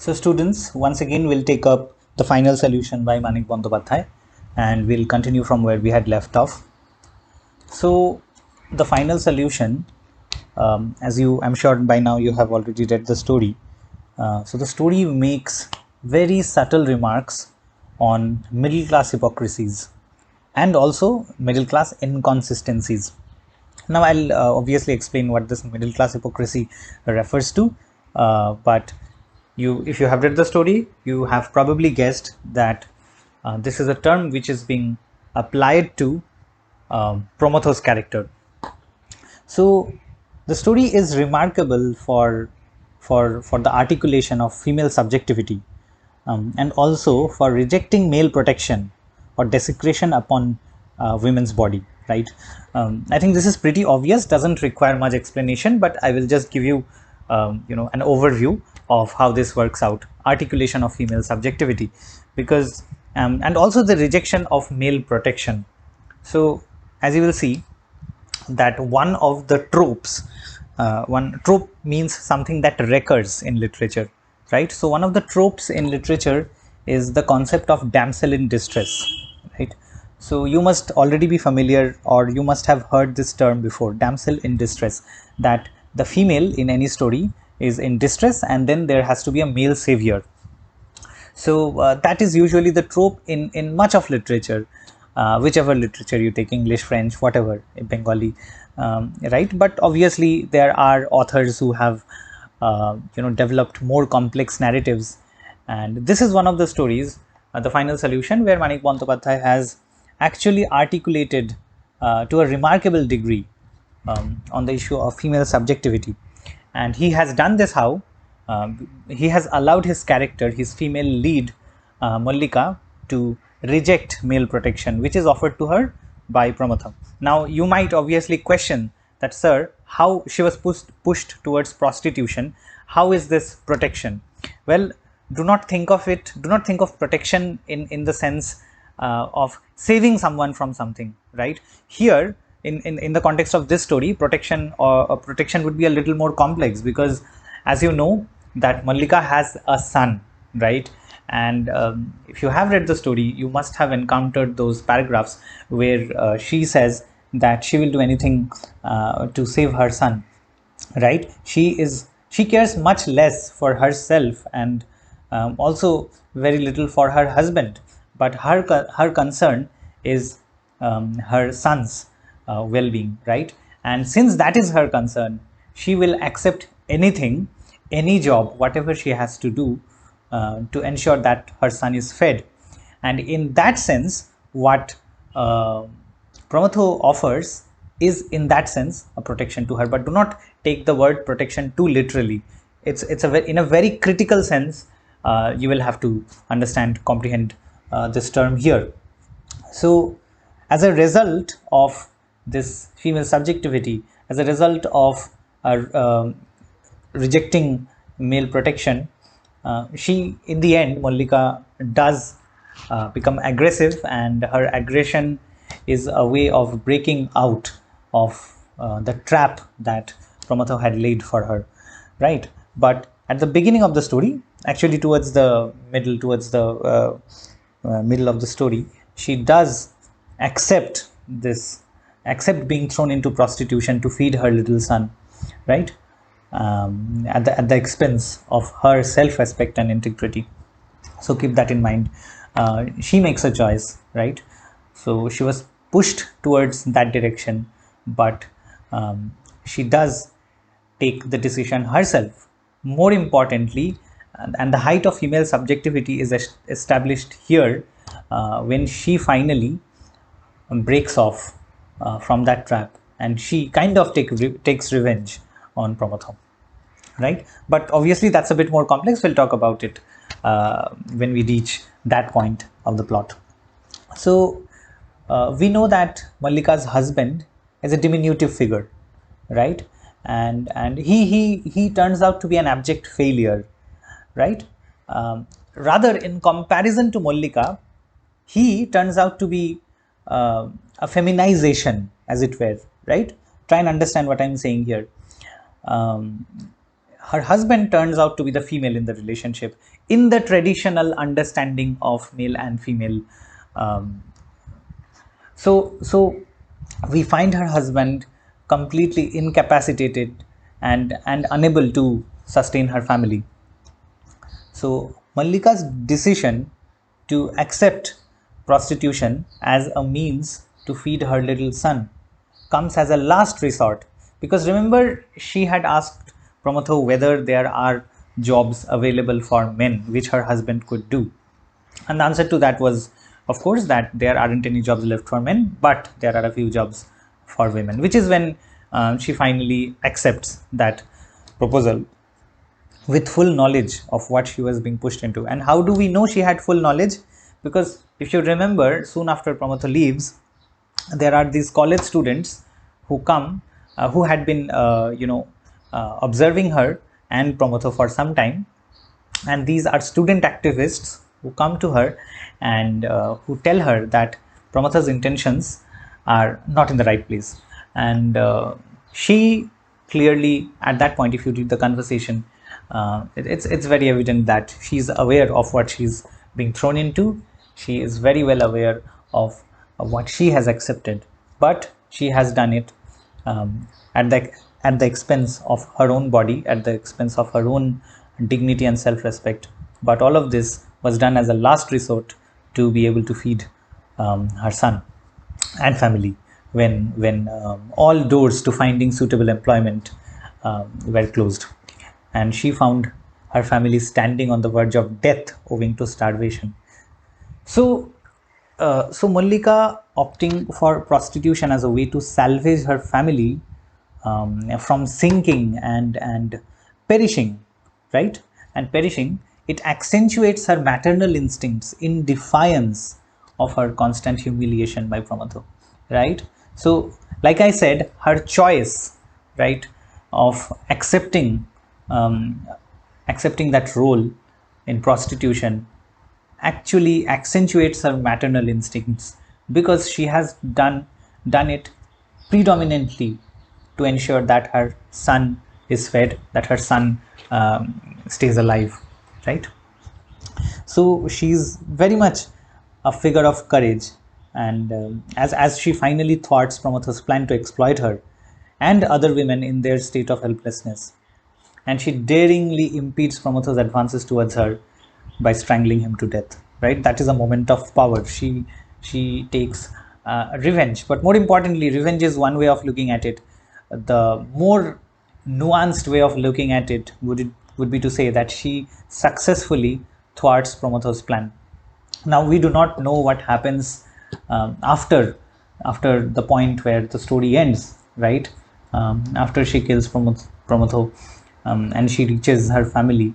So students, once again we'll take up the final solution by Manik Bandyopadhyay and we'll continue from where we had left off. So the final solution, as I'm sure by now you have already read the story. So the story makes very subtle remarks on middle class hypocrisies and also middle class inconsistencies. Now I'll obviously explain what this middle class hypocrisy refers to, but if you have read the story, you have probably guessed that this is a term which is being applied to Promotho's character. So the story is remarkable for the articulation of female subjectivity and also for rejecting male protection or desecration upon women's body, right? I think this is pretty obvious, doesn't require much explanation, but I will just give you an overview of how this works out. Articulation of female subjectivity, because and also the rejection of male protection. So as you will see that one of the tropes, one trope means something that recurs in literature, right? So one of the tropes in literature is the concept of damsel in distress, right? So you must already be familiar, or you must have heard this term before, damsel in distress, that the female in any story is in distress and then there has to be a male savior. So that is usually the trope in much of literature, whichever literature you take, English, French, whatever, Bengali, right? But obviously there are authors who have developed more complex narratives, and this is one of the stories, the final solution, where Manik Bandyopadhyay has actually articulated to a remarkable degree on the issue of female subjectivity. And he has done this how? He has allowed his character, his female lead, Mallika, to reject male protection which is offered to her by Promotho. Now you might obviously question that, sir, how she was pushed towards prostitution, how is this protection? Well, do not think of protection in the sense of saving someone from something, right? Here in the context of this story, protection would be a little more complex, because as you know that Mallika has a son, right? And if you have read the story, you must have encountered those paragraphs where she says that she will do anything to save her son, right? She cares much less for herself and also very little for her husband, but her concern is her son's well-being, right? And since that is her concern, she will accept anything, any job, whatever she has to do to ensure that her son is fed. And in that sense, what Promotho offers is in that sense a protection to her. But do not take the word protection too literally. It's in a very critical sense. You will have to comprehend this term here. So as a result of this female subjectivity, as a result of rejecting male protection, she, in the end, Mallika does become aggressive, and her aggression is a way of breaking out of the trap that Promotho had laid for her, right? But at the beginning of the story, actually towards the middle of the story, she does accept being thrown into prostitution to feed her little son, right? At the expense of her self-respect and integrity. So keep that in mind. She makes a choice, right? So she was pushed towards that direction, but she does take the decision herself. More importantly, and the height of female subjectivity is established here when she finally breaks off from that trap, and she kind of takes revenge on Promotho, right? But obviously that's a bit more complex. We'll talk about it when we reach that point of the plot. So we know that Mallika's husband is a diminutive figure, right? And he turns out to be an abject failure, right? Rather, in comparison to Mallika, he turns out to be a feminization, as it were, right? Try and understand what I'm saying here. her husband turns out to be the female in the relationship in the traditional understanding of male and female. um, so we find her husband completely incapacitated and unable to sustain her family. So Mallika's decision to accept prostitution as a means to feed her little son comes as a last resort, because remember, she had asked Pramatho whether there are jobs available for men which her husband could do. And the answer to that was, of course, that there aren't any jobs left for men, but there are a few jobs for women, which is when she finally accepts that proposal with full knowledge of what she was being pushed into. And how do we know she had full knowledge? Because if you remember, soon after Pramatho leaves, there are these college students who come, who had been, observing her and Pramatho for some time. And these are student activists who come to her and who tell her that Pramatho's intentions are not in the right place. And she clearly, at that point, if you read the conversation, it's very evident that she's aware of what she's being thrown into. She is very well aware of what she has accepted, but she has done it at the expense of her own body, at the expense of her own dignity and self-respect. But all of this was done as a last resort to be able to feed her son and family when all doors to finding suitable employment were closed, and she found her family standing on the verge of death owing to starvation. So Mallika opting for prostitution as a way to salvage her family from sinking and perishing, right? And perishing, it accentuates her maternal instincts in defiance of her constant humiliation by Pramatho, right? So, like I said, her choice, right, of accepting that role in prostitution actually accentuates her maternal instincts, because she has done it predominantly to ensure that her son is fed, that her son stays alive, right? So she's very much a figure of courage, and as she finally thwarts Pramatho's plan to exploit her and other women in their state of helplessness, and she daringly impedes Pramatho's advances towards her by strangling him to death. Right, that is a moment of power. She takes revenge, but more importantly, revenge is one way of looking at it. The more nuanced way of looking at it would be to say that she successfully thwarts Pramatho's plan. Now we do not know what happens after the point where the story ends, right? After she kills Pramatho and she reaches her family.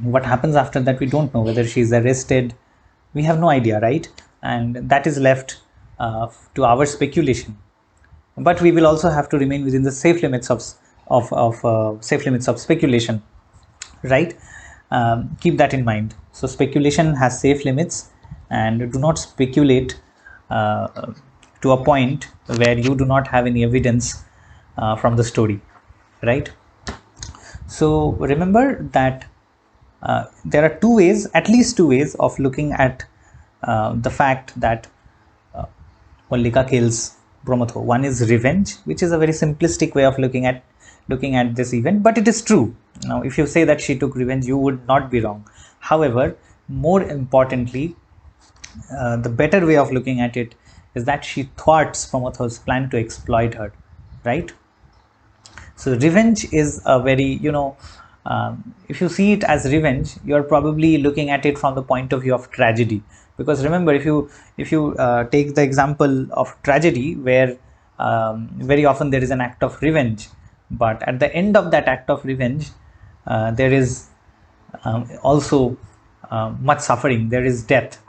What happens after that, we don't know. Whether she's arrested, we have no idea, right? And that is left to our speculation. But we will also have to remain within the safe limits of speculation, right? Keep that in mind. So speculation has safe limits, and do not speculate to a point where you do not have any evidence from the story, right? So remember that there are at least two ways of looking at the fact that Mallika kills Pramatho. One is revenge, which is a very simplistic way of looking at this event, but it is true. Now, if you say that she took revenge, you would not be wrong. However, more importantly, the better way of looking at it is that she thwarts Pramatho's plan to exploit her, right? So revenge is a very, if you see it as revenge, you're probably looking at it from the point of view of tragedy. Because remember, if you take the example of tragedy, where very often there is an act of revenge, but at the end of that act of revenge, there is also much suffering, there is death,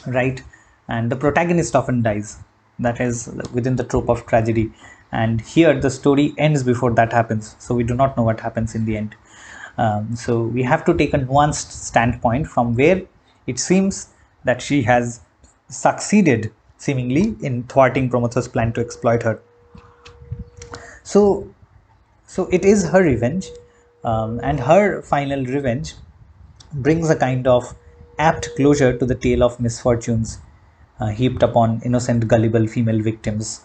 right? And the protagonist often dies. That is within the trope of tragedy. And here the story ends before that happens, so we do not know what happens in the end. So we have to take a nuanced standpoint from where it seems that she has succeeded seemingly in thwarting Pramatho's plan to exploit her. So it is her revenge, and her final revenge brings a kind of apt closure to the tale of misfortunes heaped upon innocent, gullible female victims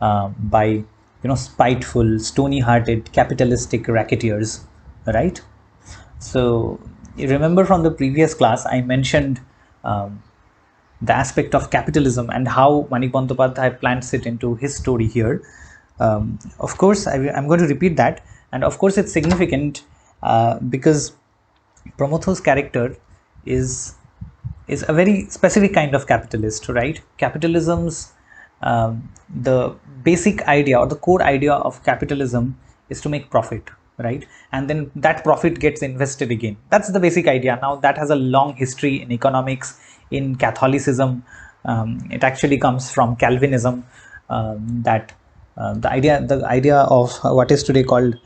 by spiteful, stony-hearted, capitalistic racketeers, right? So you remember from the previous class, I mentioned the aspect of capitalism and how Manik Bandyopadhyay plants it into his story here. Of course, I'm going to repeat that, and of course, it's significant because Promotho's character is a very specific kind of capitalist, right? Capitalism's the basic idea or the core idea of capitalism is to make profit, right? And then that profit gets invested again. That's the basic idea. Now that has a long history in economics, in Catholicism. It actually comes from Calvinism. That the idea of what is today called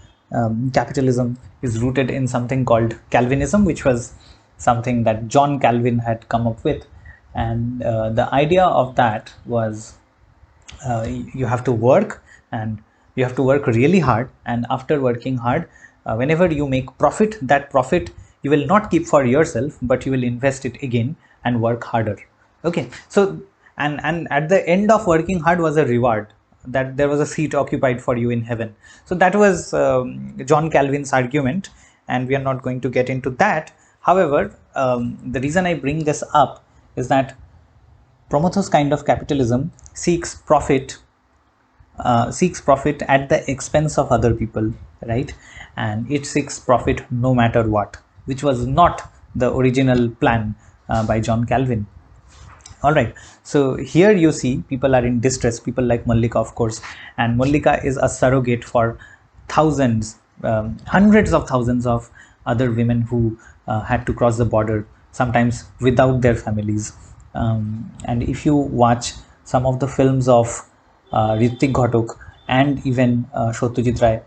capitalism is rooted in something called Calvinism, which was something that John Calvin had come up with. And the idea of that was you have to work, and you have to work really hard, and after working hard, whenever you make profit, that profit you will not keep for yourself, but you will invest it again and work harder. Okay, so and at the end of working hard was a reward, that there was a seat occupied for you in heaven. So that was John Calvin's argument, and we are not going to get into that. However, the reason I bring this up is that Promotho's kind of capitalism seeks profit at the expense of other people, right? And it seeks profit no matter what, which was not the original plan by John Calvin. All right, so here you see people are in distress, people like Mallika, of course, and Mallika is a surrogate for thousands, hundreds of thousands of other women who had to cross the border, sometimes without their families. And if you watch some of the films of Hrithik Ghatak and even Satyajit Ray,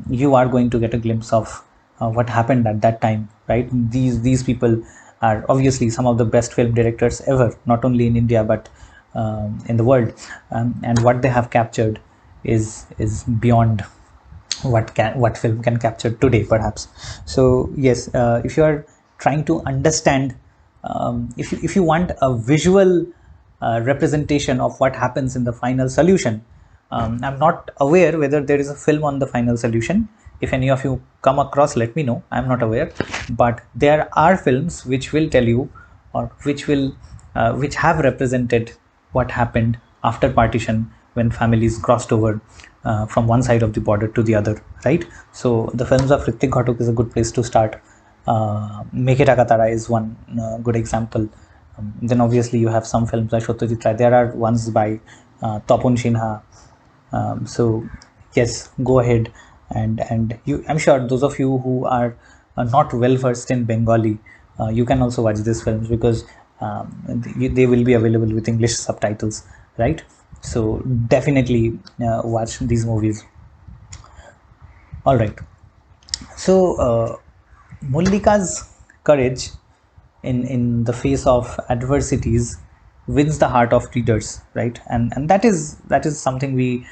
you are going to get a glimpse of what happened at that time, right? These people are obviously some of the best film directors ever, not only in India but in the world, and what they have captured is beyond what film can capture today, perhaps. So yes, if you are trying to understand, if you want a visual representation of what happens in the final solution, I'm not aware whether there is a film on the final solution. If any of you come across, let me know. I'm not aware, but there are films which will tell you, or which have represented what happened after partition, when families crossed over from one side of the border to the other, right? So the films of Hrithik Ghatak is a good place to start. Mekhe Taka Tara is one good example. Then obviously you have some films by Satyajit Ray. There are ones by Tapan Sinha. So yes, go ahead, and you, I'm sure those of you who are not well versed in Bengali, you can also watch these films, because they will be available with English subtitles, right? So definitely watch these movies. All right, so Mallika's courage in the face of adversities wins the heart of readers, right? And that is something we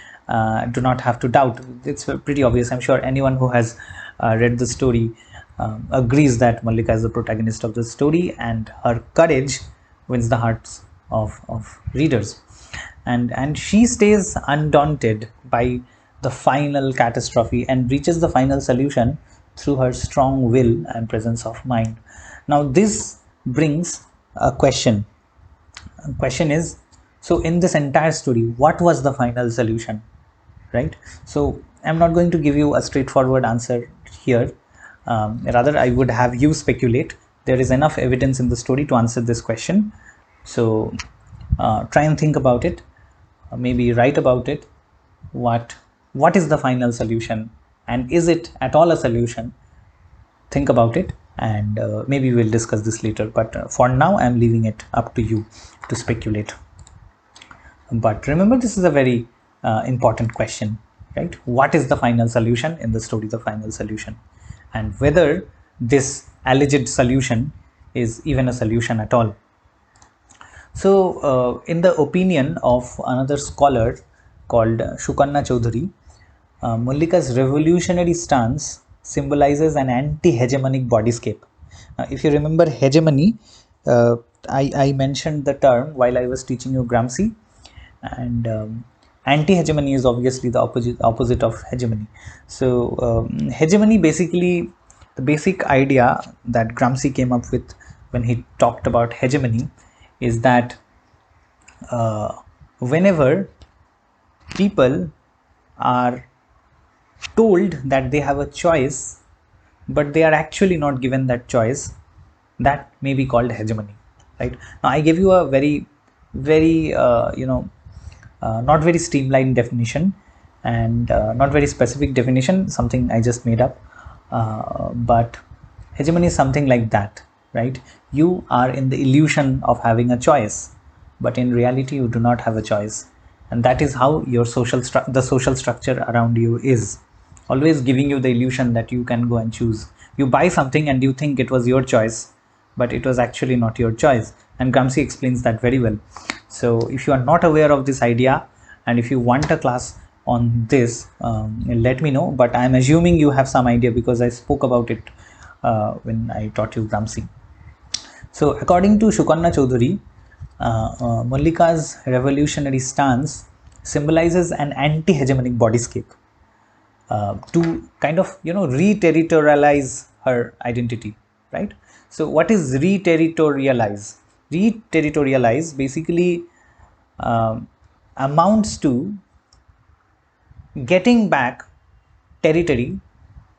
do not have to doubt. It's pretty obvious. I'm sure anyone who has read the story agrees that Mallika is the protagonist of the story, and her courage wins the hearts of readers, and she stays undaunted by the final catastrophe and reaches the final solution through her strong will and presence of mind. Now this brings a question. The question is, so in this entire story, what was the final solution, right? So I'm not going to give you a straightforward answer here. Rather, I would have you speculate. There is enough evidence in the story to answer this question. So try and think about it. Maybe write about it. What is the final solution, and is it at all a solution? Think about it, and maybe we'll discuss this later, but for now I'm leaving it up to you to speculate. But remember, this is a very important question, right? What is the final solution in the story, the final solution, and whether this alleged solution is even a solution at all. So in the opinion of another scholar called Sukarna Chaudhary, Mallika's revolutionary stance symbolizes an anti-hegemonic bodyscape. If you remember hegemony, I mentioned the term while I was teaching you Gramsci, and anti-hegemony is obviously the opposite of hegemony. So hegemony, basically the basic idea that Gramsci came up with when he talked about hegemony is that whenever people are told that they have a choice but they are actually not given that choice, that may be called hegemony, right? Now I give you a very not very streamlined definition, and not very specific definition, something I just made up, but hegemony is something like that, right? You are in the illusion of having a choice, but in reality you do not have a choice, and that is how your the social structure around you is, always giving you the illusion that you can go and choose. You buy something and you think it was your choice, but it was actually not your choice, and Gramsci explains that very well. So if you are not aware of this idea, and if you want a class on this, let me know, but I am assuming you have some idea because I spoke about it when I taught you Gramsci. So according to Sukarna Chaudhary, Mallika's revolutionary stance symbolizes an anti-hegemonic bodyscape to kind of re-territorialize her identity, right? So what is re-territorialize? Re-territorialize basically amounts to getting back territory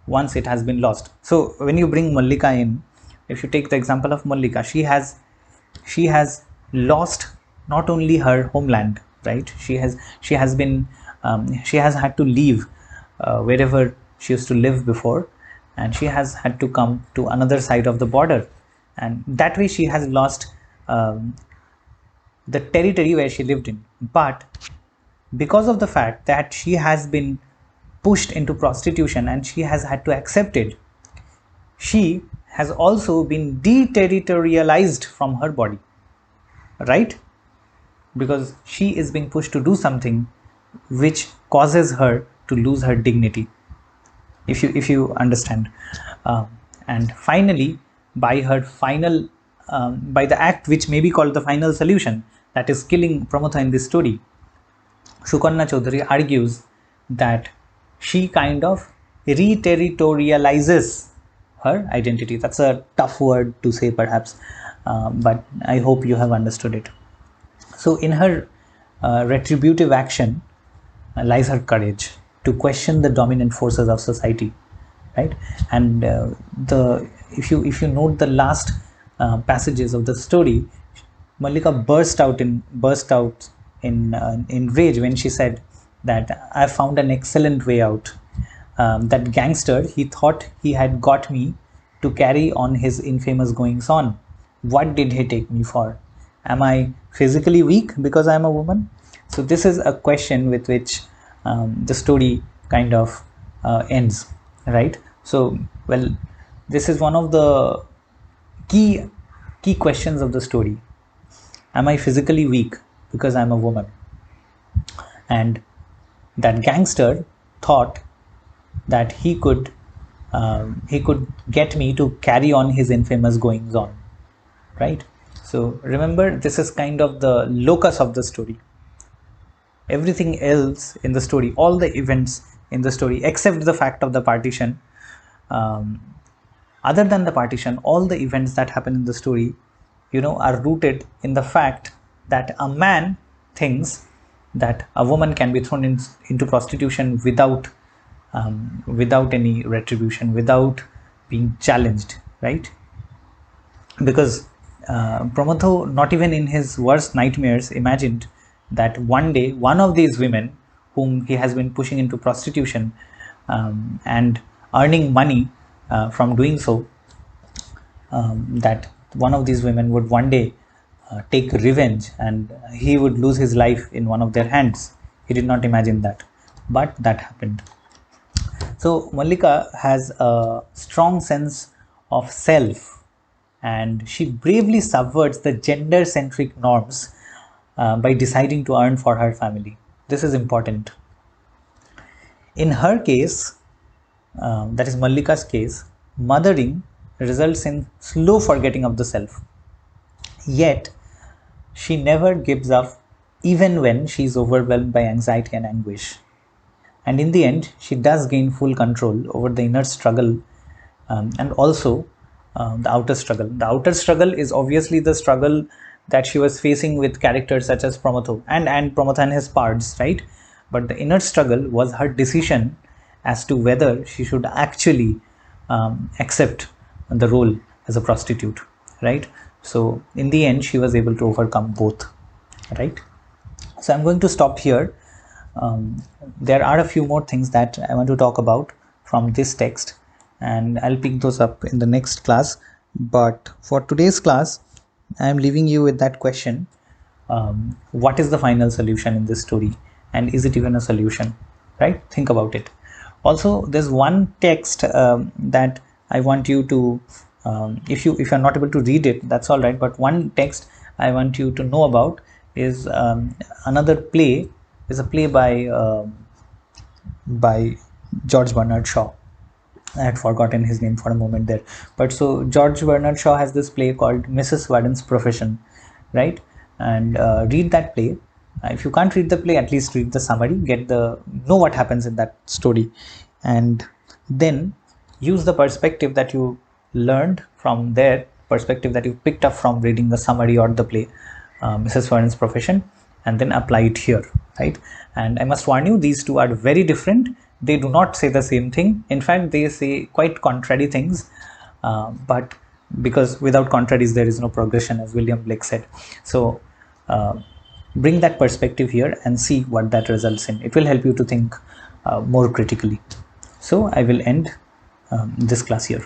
once it has been lost. So when you bring Mallika in, if you take the example of Mallika, she has lost not only her homeland, right? She has had to leave wherever she used to live before, and she has had to come to another side of the border, and that way she has lost the territory where she lived in. But because of the fact that she has been pushed into prostitution and she has had to accept it, she has also been deterritorialized from her body, right? Because she is being pushed to do something which causes her to lose her dignity, if you understand. And finally, by the act which may be called the final solution, that is killing Pramotha in this story, Sukarna Chaudhary argues that she kind of re-territorializes her identity. That's a tough word to say perhaps, but I hope you have understood it. So in her retributive action lies her courage to question the dominant forces of society, right? And if you note the last passages of the story, Mallika burst out in rage when she said that I found an excellent way out. That gangster, he thought he had got me to carry on his infamous goings on. What did he take me for? Am I physically weak because I am a woman? So this is a question with which the story kind of ends, right? So, well, this is one of the key questions of the story. Am I physically weak because I'm a woman? And that gangster thought that he could get me to carry on his infamous goings on, right? So remember, this is kind of the locus of the story. Everything else in the story, all the events in the story, except the fact of the partition, other than the partition, all the events that happen in the story, are rooted in the fact that a man thinks that a woman can be thrown into prostitution without any retribution, without being challenged, right? Because Pramotho, not even in his worst nightmares, imagined that one day one of these women whom he has been pushing into prostitution and earning money from doing so, that one of these women would one day take revenge and he would lose his life in one of their hands. He did not imagine that, but that happened. So Mallika has a strong sense of self, and she bravely subverts the gender-centric norms by deciding to earn for her family. This is important. In her case, that is Mallika's case, mothering results in slow forgetting of the self. Yet, she never gives up even when she is overwhelmed by anxiety and anguish. And in the end, she does gain full control over the inner struggle and also the outer struggle. The outer struggle is obviously the struggle that she was facing with characters such as Pramatho and Pramatho and his parts, right? But the inner struggle was her decision as to whether she should actually accept the role as a prostitute, right? So in the end, she was able to overcome both, right? So I'm going to stop here. There are a few more things that I want to talk about from this text, and I'll pick those up in the next class. But for today's class, I'm leaving you with that question. What is the final solution in this story, and is it even a solution, right? Think about it. Also, there's one text that I want you to, if you're not able to read it, that's all right, but one text I want you to know about is another play, is a play by George Bernard Shaw. I had forgotten his name for a moment there. But so George Bernard Shaw has this play called Mrs. Warden's Profession, right? And read that play. If you can't read the play, at least read the summary, know what happens in that story, and then use the perspective that you learned from there, perspective that you picked up from reading the summary or the play, Mrs. Warden's Profession, and then apply it here, right? And I must warn you, these two are very different. They do not say the same thing. In fact, they say quite contrary things, but because without contraries there is no progression, as William Blake said. So bring that perspective here and see what that results in. It will help you to think more critically. So I will end this class here.